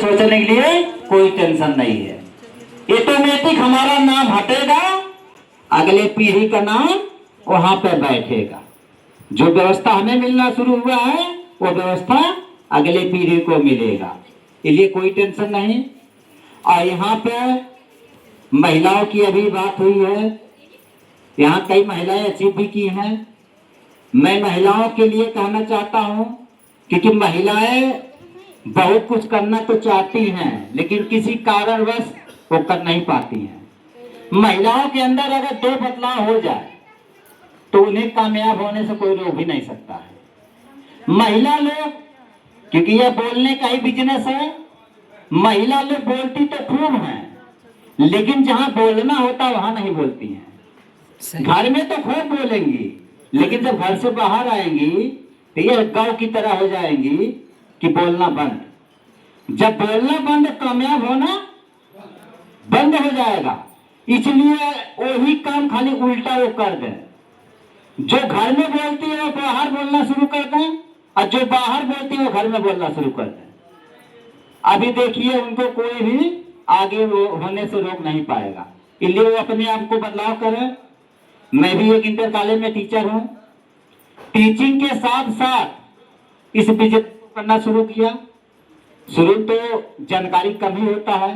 सोचने के लिए कोई टेंशन नहीं है। ऑटोमेटिक हमारा नाम हटेगा, अगले पीढ़ी का नाम वहां पर बैठेगा। जो व्यवस्था हमें मिलना शुरू हुआ है वो व्यवस्था अगले पीढ़ी को मिलेगा, इसलिए कोई टेंशन नहीं। और यहाँ पे महिलाओं की अभी बात हुई है, यहाँ कई महिलाएं अचीव भी की हैं। मैं महिलाओं के लिए कहना चाहता हूँ, क्योंकि महिलाएं बहुत कुछ करना तो चाहती हैं लेकिन किसी कारणवश वो कर नहीं पाती हैं। महिलाओं के अंदर अगर दो बदलाव हो जाए तो उन्हें कामयाब होने से कोई रोक भी नहीं सकता है। महिला लोग, क्योंकि यह बोलने का ही बिजनेस है, महिला लोग बोलती तो खूब हैं लेकिन जहां बोलना होता वहां नहीं बोलती हैं। घर में तो खूब बोलेंगी लेकिन जब घर से बाहर आएंगी तो यह गांव की तरह हो जाएंगी कि बोलना बंद। जब बोलना बंद, कामयाब होना बंद हो जाएगा। इसलिए वही काम खाली उल्टा वो कर दें। जो घर में बोलती है वो बाहर बोलना शुरू कर दें और जो बाहर बोलती है वो घर में बोलना शुरू कर दें। अभी देखिए उनको कोई भी आगे होने से रोक नहीं पाएगा, इसलिए वो अपने आप को बदलाव करें। मैं भी एक इंटर कॉलेज में टीचर हूँ। टीचिंग के साथ साथ इस बिजनेस को करना शुरू किया। शुरू तो जानकारी कम ही होता है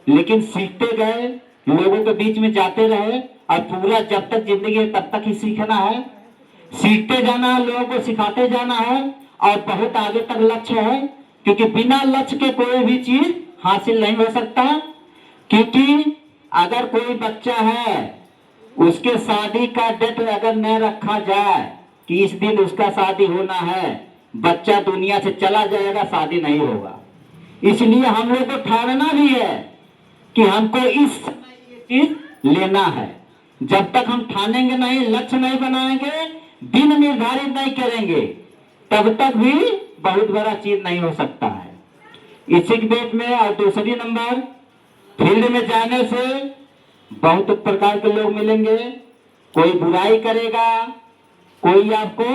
लेकिन सीखते गए, लोगों के बीच में जाते रहे और पूरा जब तक जिंदगी है तब तक ही सीखना है, सीखते जाना है, लोगों को सिखाते जाना है और बहुत आगे तक लक्ष्य है। क्योंकि बिना लक्ष्य के कोई भी चीज हासिल नहीं हो सकता। क्योंकि अगर कोई बच्चा है, उसके शादी का डेट अगर न रखा जाए कि इस दिन उसका शादी होना है, बच्चा दुनिया से चला जाएगा, शादी नहीं होगा। इसलिए हम लोग को ठानना भी है कि हमको इस चीज लेना है। जब तक हम ठानेंगे नहीं, लक्ष्य नहीं बनाएंगे, दिन निर्धारित नहीं करेंगे, तब तक भी बहुत बड़ा चीज नहीं हो सकता है। इसी बेट में और दूसरी नंबर, फील्ड में जाने से बहुत प्रकार के लोग मिलेंगे। कोई बुराई करेगा, कोई आपको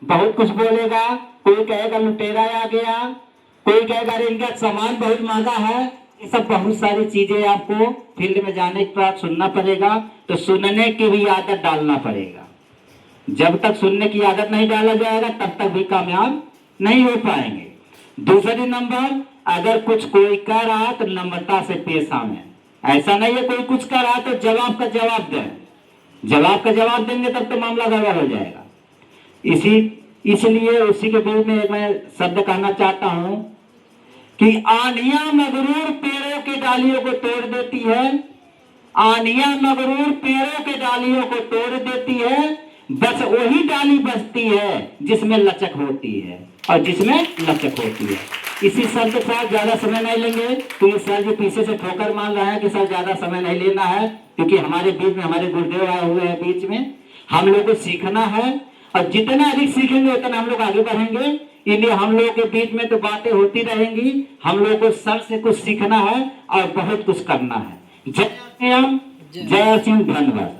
बहुत कुछ बोलेगा, कोई कहेगा लुटेरा आ गया, कोई कहेगा अरे इनका सामान बहुत महंगा है। ये सब बहुत सारी चीजें आपको फील्ड में जाने के बाद सुनना पड़ेगा। तो सुनने की भी आदत डालना पड़ेगा। जब तक सुनने की आदत नहीं डाला जाएगा तब तक भी कामयाब नहीं हो पाएंगे। दूसरी नंबर, अगर कुछ कोई कर रहा तो नम्रता से पेश आए। ऐसा नहीं है कोई कुछ कर रहा तो जवाब का जवाब दें। जवाब का जवाब देंगे तब तो मामला गड़बड़ हो जाएगा। इसलिए उसी के बीच में मैं शब्द कहना चाहता हूं कि आनिया मगरूर पेड़ों के डालियों को तोड़ देती है। आनिया मगरूर पेड़ों के डालियों को तोड़ देती है, बस वही डाली बचती है जिसमें लचक होती है और जिसमें लचक होती है। इसी शब्द के साथ ज्यादा समय नहीं लेंगे क्योंकि सर जी पीछे से ठोकर मान रहे हैं कि सर ज्यादा समय नहीं लेना है, क्योंकि हमारे बीच में हमारे गुरुदेव आए हुए हैं बीच में। हम लोग को सीखना है और जितना अधिक सीखेंगे उतना हम लोग आगे बढ़ेंगे। इसलिए हम लोगों के बीच में तो बातें होती रहेंगी। हम लोगों को सर से कुछ सीखना है और बहुत कुछ करना है। जय श्री राम, जय सिंह, धन्यवाद।